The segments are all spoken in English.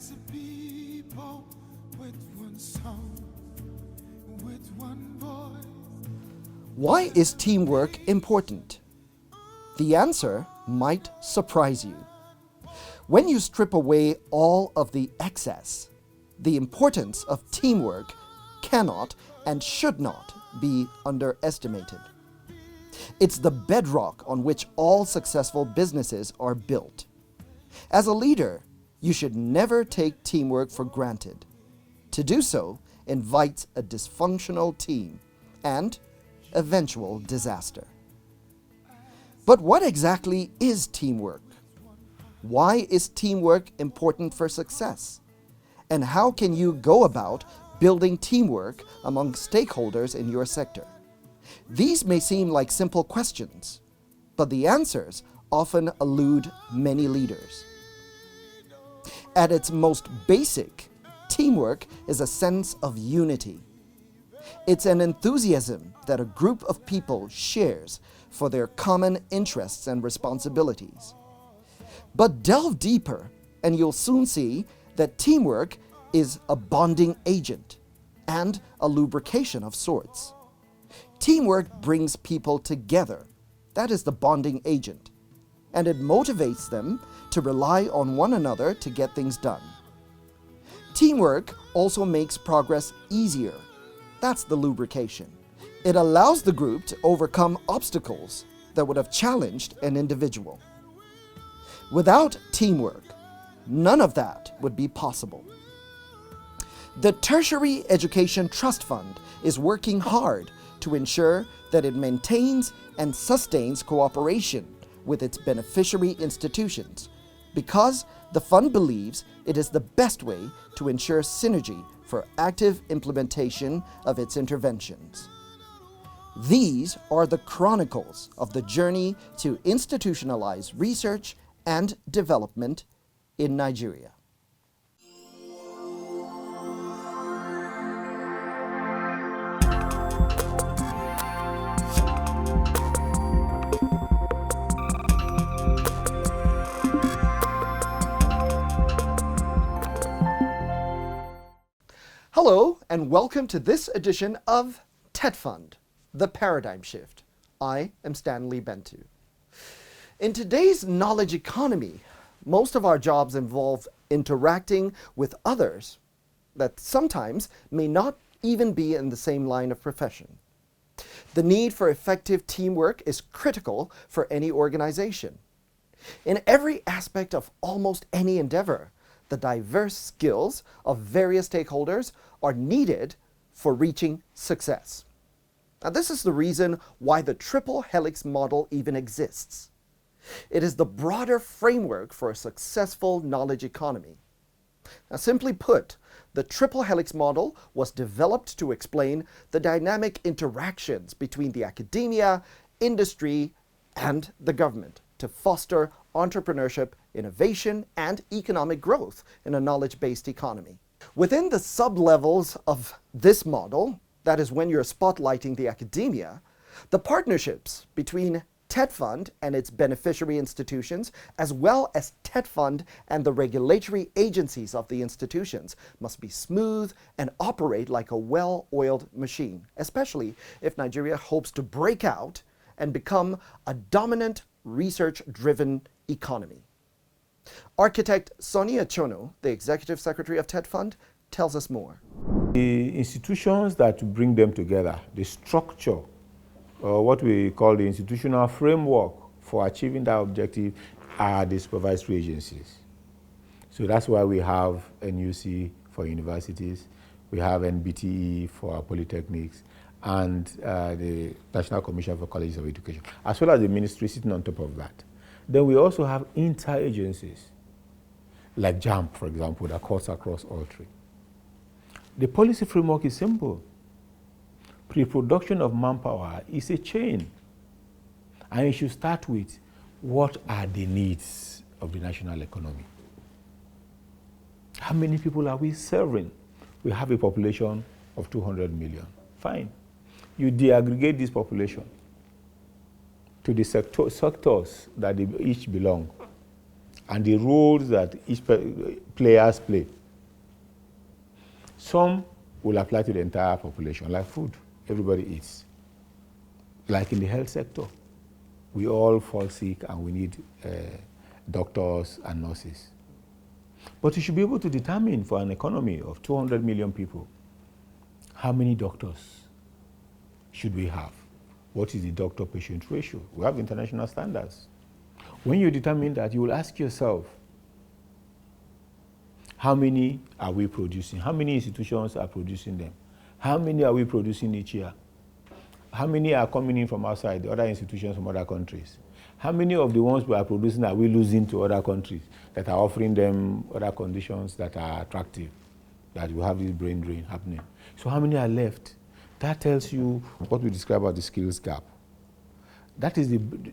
as a people with one song, with one voice. Why is teamwork important? The answer might surprise you. When you strip away all of the excess, the importance of teamwork cannot and should not be underestimated. It's the bedrock on which all successful businesses are built. As a leader, you should never take teamwork for granted. To do so invites a dysfunctional team and eventual disaster. But what exactly is teamwork? Why is teamwork important for success? And how can you go about building teamwork among stakeholders in your sector? These may seem like simple questions, but the answers often elude many leaders. At its most basic, teamwork is a sense of unity. It's an enthusiasm that a group of people shares for their common interests and responsibilities. But delve deeper, and you'll soon see that teamwork is a bonding agent and a lubrication of sorts. Teamwork brings people together. That is the bonding agent. And it motivates them to rely on one another to get things done. Teamwork also makes progress easier. That's the lubrication. It allows the group to overcome obstacles that would have challenged an individual. Without teamwork, none of that would be possible. The Tertiary Education Trust Fund is working hard to ensure that it maintains and sustains cooperation with its beneficiary institutions, because the fund believes it is the best way to ensure synergy for active implementation of its interventions. These are the chronicles of the journey to institutionalize research and development in Nigeria. Hello, and welcome to this edition of TETFund, The Paradigm Shift. I am Stanley Bentu. In today's knowledge economy, most of our jobs involve interacting with others that sometimes may not even be in the same line of profession. The need for effective teamwork is critical for any organization. In every aspect of almost any endeavor, the diverse skills of various stakeholders are needed for reaching success. Now, this is the reason why the triple helix model even exists. It is the broader framework for a successful knowledge economy. Now, simply put, the triple helix model was developed to explain the dynamic interactions between the academia, industry, and the government to foster entrepreneurship, innovation, and economic growth in a knowledge-based economy. Within the sub-levels of this model, that is when you're spotlighting the academia, the partnerships between TETFund and its beneficiary institutions, as well as TETFund and the regulatory agencies of the institutions, must be smooth and operate like a well-oiled machine, especially if Nigeria hopes to break out and become a dominant research-driven economy. Architect Sonia Chono, the Executive Secretary of TETFund, tells us more. The institutions that bring them together, the structure, what we call the institutional framework for achieving that objective, are the supervisory agencies. So that's why we have NUC for universities, we have NBTE for our polytechnics, and the National Commission for Colleges of Education, as well as the ministry sitting on top of that. Then we also have inter-agencies, like JAMP, for example, that cuts across all three. The policy framework is simple. Pre-production of manpower is a chain. And you should start with, what are the needs of the national economy? How many people are we serving? We have a population of 200 million. Fine. You deaggregate this population to the sectors that they each belong. and the roles that each players play. Some will apply to the entire population, like food. Everybody eats. Like in the health sector, we all fall sick and we need doctors and nurses. But you should be able to determine for an economy of 200 million people, how many doctors should we have? What is the doctor-patient ratio? We have international standards. When you determine that, you will ask yourself, how many are we producing? How many institutions are producing them? How many are we producing each year? How many are coming in from outside, the other institutions from other countries? How many of the ones we are producing are we losing to other countries that are offering them other conditions that are attractive, that we have this brain drain happening? So how many are left? That tells you what we describe as the skills gap. That is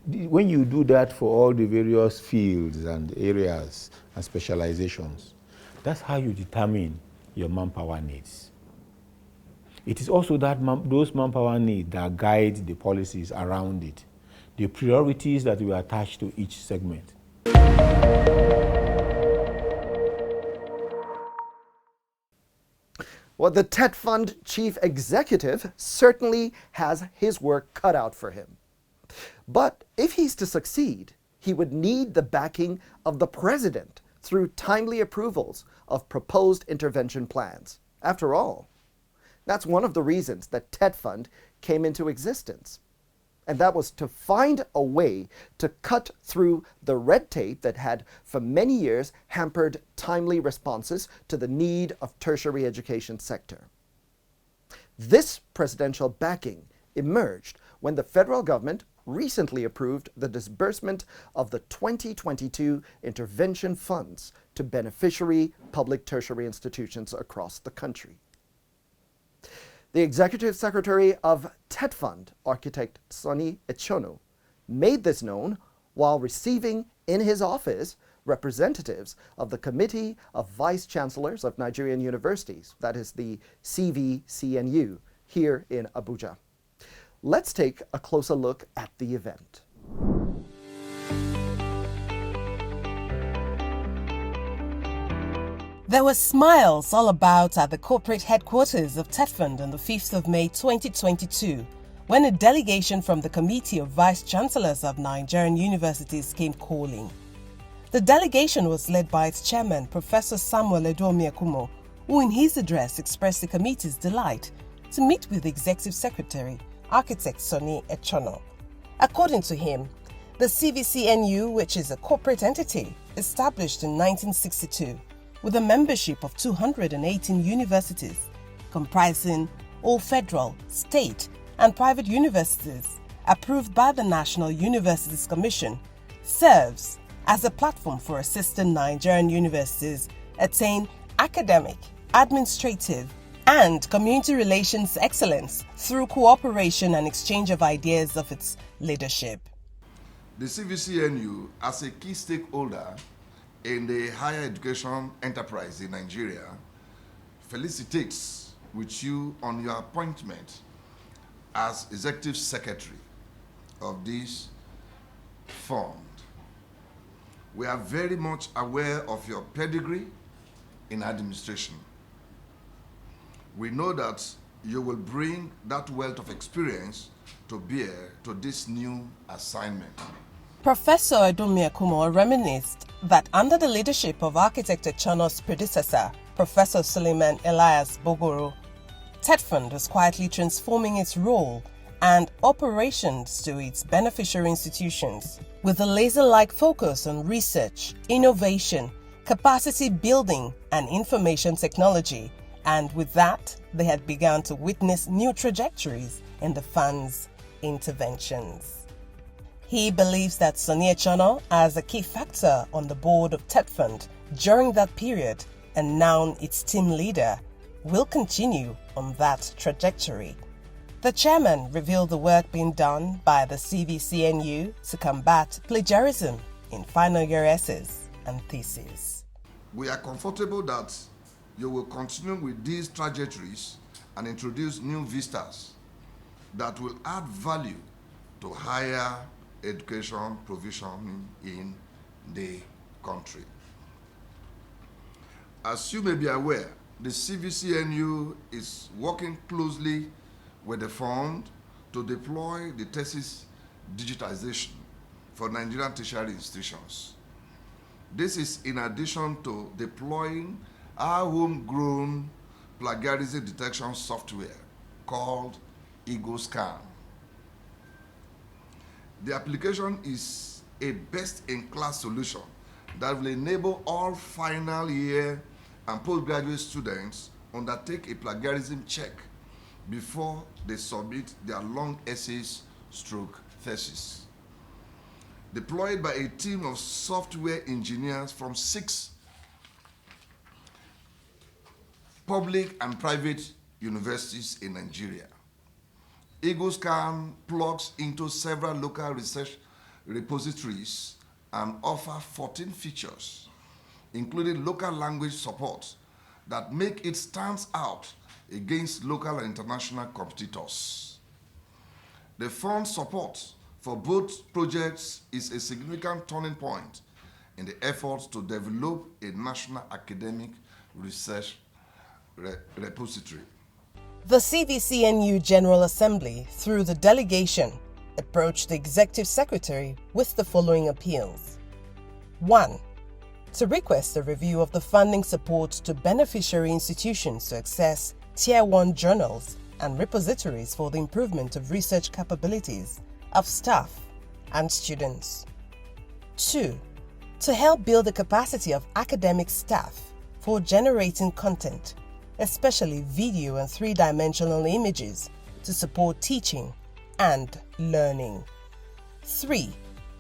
when you do that for all the various fields and areas and specializations, that's how you determine your manpower needs. It is also that those manpower needs that guide the policies around it, the priorities that we attach to each segment. Well, the TETFund chief executive certainly has his work cut out for him. But if he's to succeed, he would need the backing of the president through timely approvals of proposed intervention plans. After all, that's one of the reasons that TETFund came into existence. And that was to find a way to cut through the red tape that had for many years hampered timely responses to the need of tertiary education sector. This presidential backing emerged when the federal government recently approved the disbursement of the 2022 intervention funds to beneficiary public tertiary institutions across the country. The Executive Secretary of TETFund, architect Sonny Echono, made this known while receiving in his office representatives of the Committee of Vice Chancellors of Nigerian Universities, that is the CVCNU, here in Abuja. Let's take a closer look at the event. There were smiles all about at the corporate headquarters of TETFund on the 5th of May 2022, when a delegation from the Committee of Vice Chancellors of Nigerian Universities came calling. The delegation was led by its chairman, Professor Samuel Edomiakumo, who in his address expressed the committee's delight to meet with the Executive Secretary, architect Sonny Echono. According to him, the CVCNU, which is a corporate entity established in 1962, with a membership of 218 universities, comprising all federal, state, and private universities approved by the National Universities Commission, serves as a platform for assisting Nigerian universities attain academic, administrative, and community relations excellence through cooperation and exchange of ideas of its leadership. The CVCNU, as a key stakeholder in the higher education enterprise in Nigeria, felicitates with you on your appointment as Executive Secretary of this fund. We are very much aware of your pedigree in administration. We know that you will bring that wealth of experience to bear to this new assignment. Professor Edomiakumo reminisced that under the leadership of architect Echono's predecessor, Professor Suleiman Elias Bogoro, TETFund was quietly transforming its role and operations to its beneficiary institutions with a laser-like focus on research, innovation, capacity building, and information technology. And with that, they had begun to witness new trajectories in the fund's interventions. He believes that Sonny Echono, as a key factor on the board of TETFund during that period, and now its team leader, will continue on that trajectory. The chairman revealed the work being done by the CVCNU to combat plagiarism in final year essays and theses. We are comfortable that you will continue with these trajectories and introduce new vistas that will add value to higher education provision in the country. As you may be aware, the CVCNU is working closely with the fund to deploy the thesis digitization for Nigerian tertiary institutions. This is in addition to deploying our homegrown plagiarism detection software called EgoScan. The application is a best-in-class solution that will enable all final year and postgraduate students undertake a plagiarism check before they submit their long essays stroke thesis. Deployed by a team of software engineers from 6 public and private universities in Nigeria. EgoScan plugs into several local research repositories and offers 14 features, including local language support, that make it stand out against local and international competitors. The fund support for both projects is a significant turning point in the efforts to develop a national academic research repository. The CVCNU General Assembly, through the delegation, approached the Executive Secretary with the following appeals. 1. To request a review of the funding support to beneficiary institutions to access Tier 1 journals and repositories for the improvement of research capabilities of staff and students. 2. To help build the capacity of academic staff for generating content, especially video and 3-dimensional images, to support teaching and learning. 3.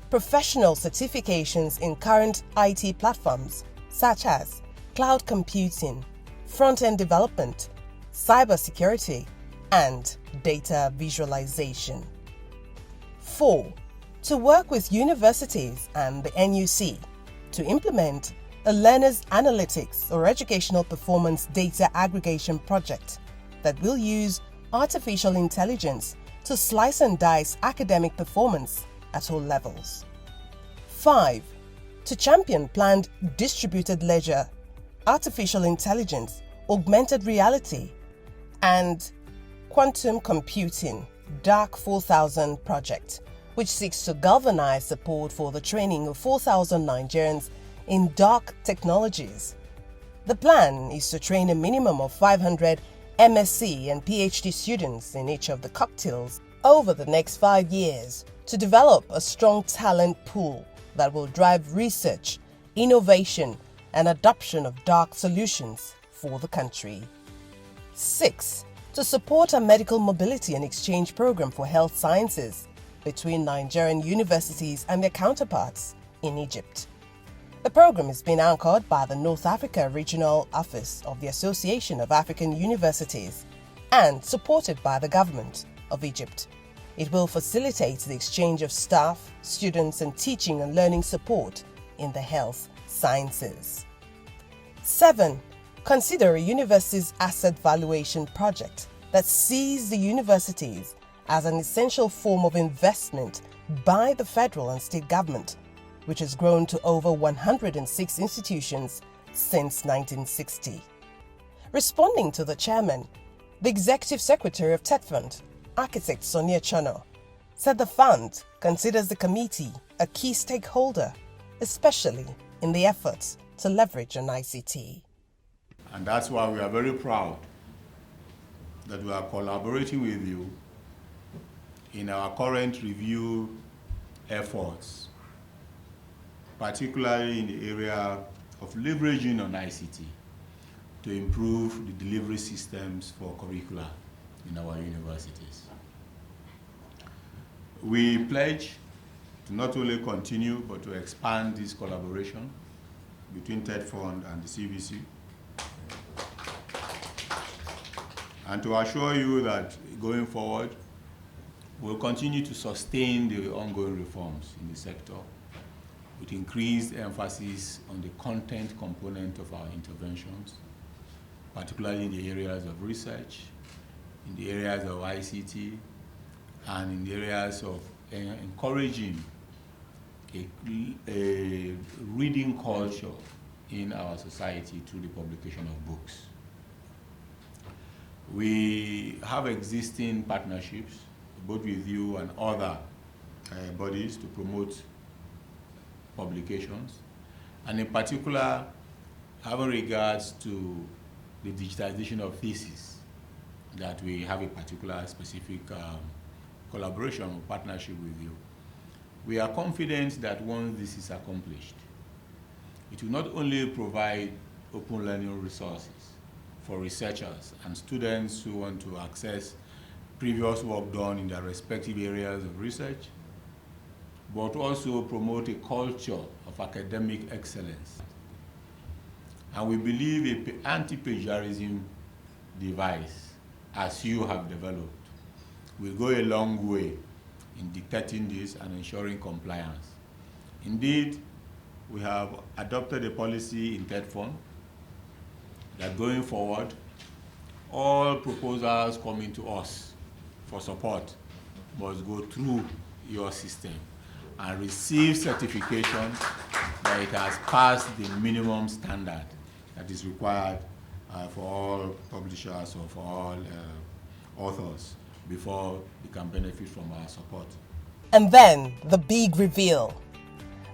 Professional certifications in current IT platforms such as cloud computing, front-end development, cybersecurity, and data visualization. 4. To work with universities and the NUC to implement a learner's analytics or educational performance data aggregation project that will use artificial intelligence to slice and dice academic performance at all levels. 5. To champion planned distributed ledger, artificial intelligence, augmented reality, and quantum computing DARK 4000 project, which seeks to galvanize support for the training of 4,000 Nigerians in dark technologies. The plan is to train a minimum of 500 MSc and PhD students in each of the cocktails over the next 5 years to develop a strong talent pool that will drive research, innovation, and adoption of dark solutions for the country. 6. To support a medical mobility and exchange program for health sciences between Nigerian universities and their counterparts in Egypt. The program is being anchored by the North Africa Regional Office of the Association of African Universities and supported by the government of Egypt. It will facilitate the exchange of staff, students, and teaching and learning support in the health sciences. 7. Consider a university's asset valuation project that sees the universities as an essential form of investment by the federal and state government, which has grown to over 106 institutions since 1960. Responding to the chairman, the Executive Secretary of TETFund, Architect Sonia Chano, said the fund considers the committee a key stakeholder, especially in the efforts to leverage on ICT. And that's why we are very proud that we are collaborating with you in our current review efforts, particularly in the area of leveraging on ICT to improve the delivery systems for curricula in our universities. We pledge to not only continue but to expand this collaboration between TETFund and the CVC, and to assure you that going forward, we'll continue to sustain the ongoing reforms in the sector with increased emphasis on the content component of our interventions, particularly in the areas of research, in the areas of ICT, and in the areas of encouraging a reading culture in our society through the publication of books. We have existing partnerships, both with you and other bodies, to promote publications, and in particular, having regards to the digitization of thesis, that we have a particular specific collaboration or partnership with you. We are confident that once this is accomplished, it will not only provide open learning resources for researchers and students who want to access previous work done in their respective areas of research, but also promote a culture of academic excellence. And we believe an anti-plagiarism device, as you have developed, will go a long way in detecting this and ensuring compliance. Indeed, we have adopted a policy in TETFund that going forward, all proposals coming to us for support must go through your system and receive certification that it has passed the minimum standard that is required for all publishers or for all authors before they can benefit from our support. And then the big reveal.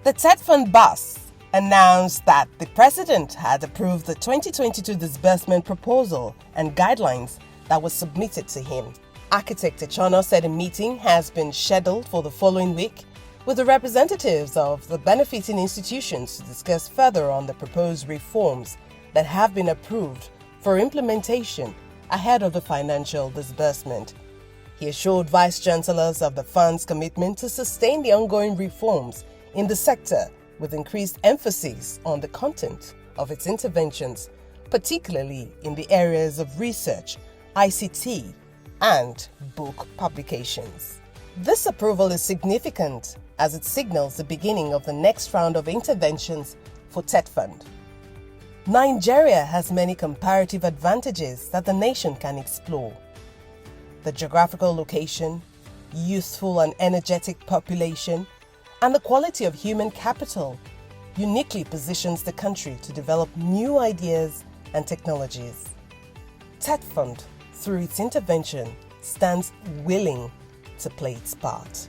The TETFund boss announced that the president had approved the 2022 disbursement proposal and guidelines that was submitted to him. Architect Echono said a meeting has been scheduled for the following week with the representatives of the benefiting institutions to discuss further on the proposed reforms that have been approved for implementation ahead of the financial disbursement. He assured Vice Chancellors of the fund's commitment to sustain the ongoing reforms in the sector with increased emphasis on the content of its interventions, particularly in the areas of research, ICT, and book publications. This approval is significant as it signals the beginning of the next round of interventions for TETFund. Nigeria has many comparative advantages that the nation can explore. The geographical location, youthful and energetic population, and the quality of human capital uniquely positions the country to develop new ideas and technologies. TETFund, through its intervention, stands willing to play its part.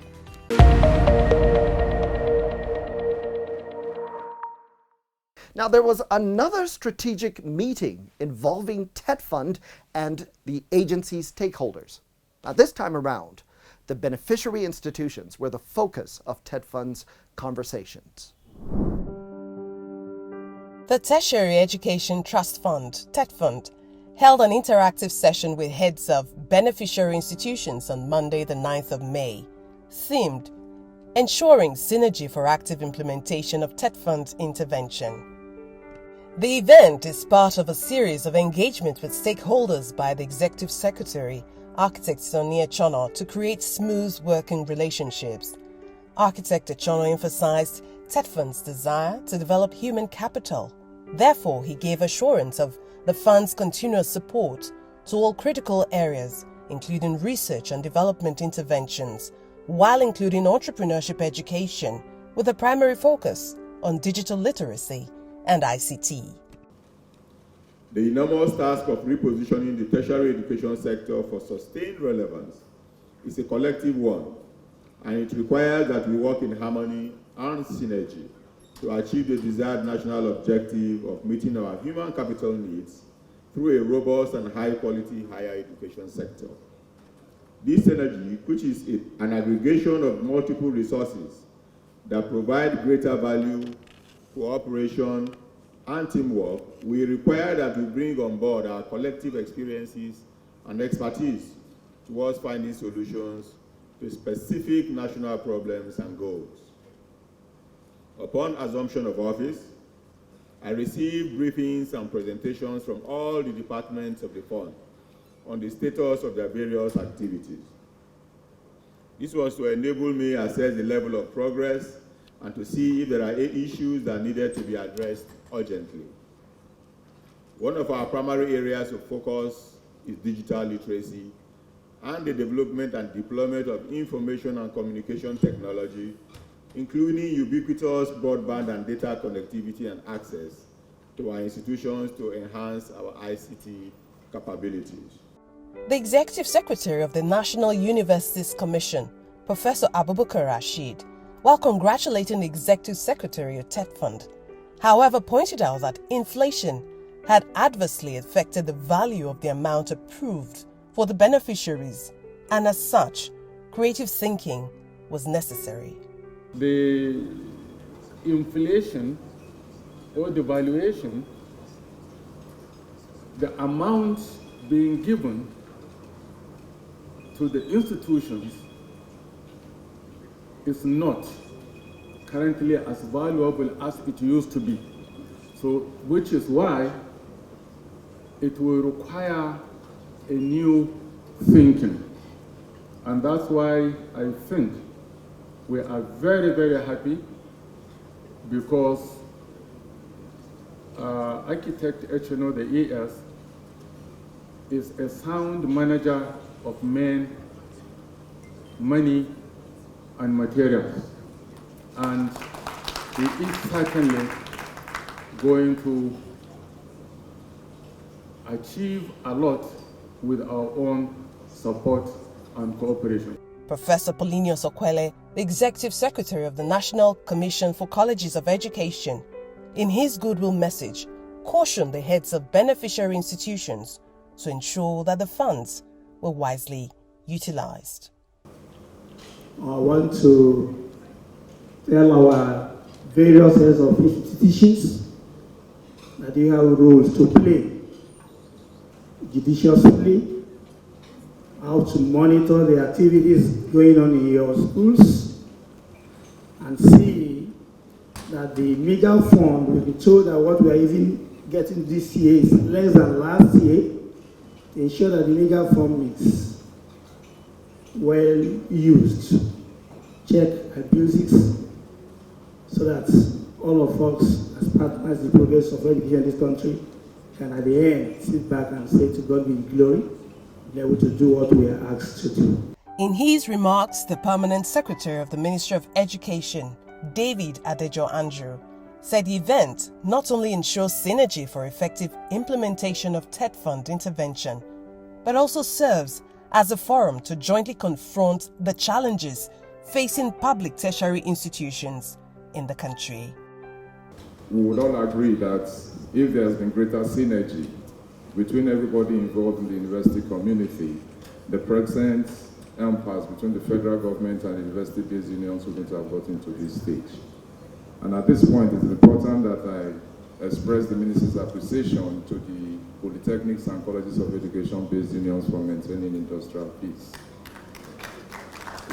Now, there was another strategic meeting involving TETFund and the agency's stakeholders. Now, this time around, the beneficiary institutions were the focus of TETFund's conversations. The Tertiary Education Trust Fund, TETFund, held an interactive session with heads of beneficiary institutions on Monday, the 9th of May, themed Ensuring Synergy for Active Implementation of TETFund's Intervention. The event is part of a series of engagement with stakeholders by the Executive Secretary, Architect Echono, to create smooth working relationships. Architect Echono emphasized TETFund's desire to develop human capital. Therefore, he gave assurance of the fund's continuous support to all critical areas, including research and development interventions, while including entrepreneurship education with a primary focus on digital literacy and ICT. The enormous task of repositioning the tertiary education sector for sustained relevance is a collective one, and it requires that we work in harmony and synergy to achieve the desired national objective of meeting our human capital needs through a robust and high-quality higher education sector. This synergy, which is an aggregation of multiple resources that provide greater value, cooperation, and teamwork, we require that we bring on board our collective experiences and expertise towards finding solutions to specific national problems and goals. Upon assumption of office, I received briefings and presentations from all the departments of the fund on the status of their various activities. This was to enable me to assess the level of progress and to see if there are issues that needed to be addressed urgently. One of our primary areas of focus is digital literacy and the development and deployment of information and communication technology including ubiquitous broadband and data connectivity and access to our institutions to enhance our ICT capabilities. The Executive Secretary of the National Universities Commission, Professor Abubakar Rashid, while congratulating the Executive Secretary of TETFund, however, pointed out that inflation had adversely affected the value of the amount approved for the beneficiaries, and as such, creative thinking was necessary. The inflation or the valuation, the amount being given to the institutions is not currently as valuable as it used to be. So, which is why it will require a new thinking. And that's why I think we are very, very happy because architect HNO, the ES, is a sound manager of men, money, and materials. And he is certainly going to achieve a lot with our own support and cooperation. Professor Polinius Okwele, the Executive Secretary of the National Commission for Colleges of Education, in his goodwill message, cautioned the heads of beneficiary institutions to ensure that the funds were wisely utilized. I want to tell our various heads of institutions that they have roles to play judiciously, how to monitor the activities going on in your schools, and see that the mega fund will be told that what we are even getting this year is less than last year, to ensure that the mega fund is well used. Check abuses so that all of us as partners in the progress of education in this country can at the end sit back and say to God be the glory, be able to do what we are asked to do. In his remarks, the Permanent Secretary of the Ministry of Education, David Adejo Andrew, said the event not only ensures synergy for effective implementation of TETFund intervention, but also serves as a forum to jointly confront the challenges facing public tertiary institutions in the country. We would all agree that if there has been greater synergy between everybody involved in the university community, the present impasse between the federal government and university-based unions wouldn't have gotten to this stage. And at this point, it is important that I express the Minister's appreciation to the polytechnics and colleges of education-based unions for maintaining industrial peace.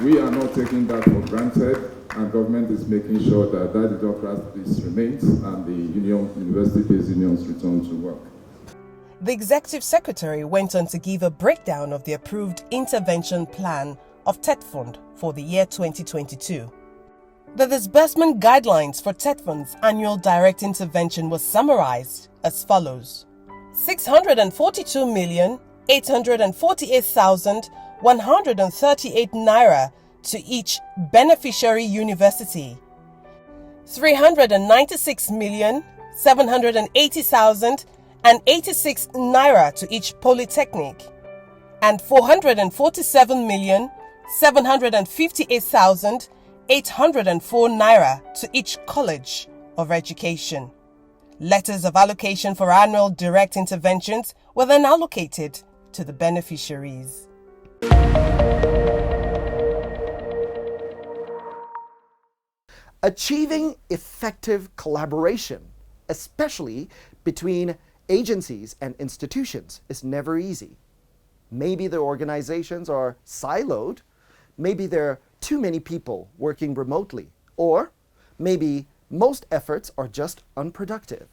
We are not taking that for granted, and government is making sure that that industrial peace remains and the university-based unions return to work. The Executive Secretary went on to give a breakdown of the approved intervention plan of TETFund for the year 2022. The disbursement guidelines for TETFund's annual direct intervention was summarized as follows: 642,848,138 naira to each beneficiary university, 396,780,086 naira to each polytechnic, and 447,758,804 naira to each college of education. Letters of allocation for annual direct interventions were then allocated to the beneficiaries. Achieving effective collaboration, especially between agencies and institutions, is never easy. Maybe the organizations are siloed, maybe there are too many people working remotely, or maybe most efforts are just unproductive.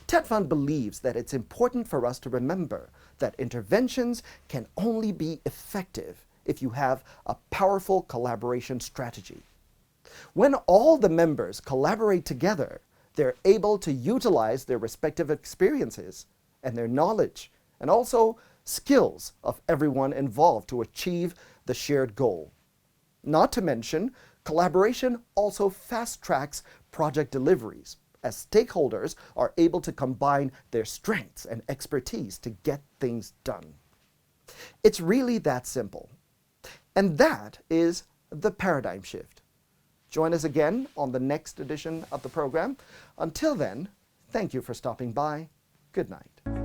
TETFund believes that it's important for us to remember that interventions can only be effective if you have a powerful collaboration strategy. When all the members collaborate together, they're able to utilize their respective experiences and their knowledge and also skills of everyone involved to achieve the shared goal. Not to mention, Collaboration also fast-tracks project deliveries, as stakeholders are able to combine their strengths and expertise to get things done. It's really that simple. And that is the paradigm shift. Join us again on the next edition of the program. Until then, thank you for stopping by. Good night.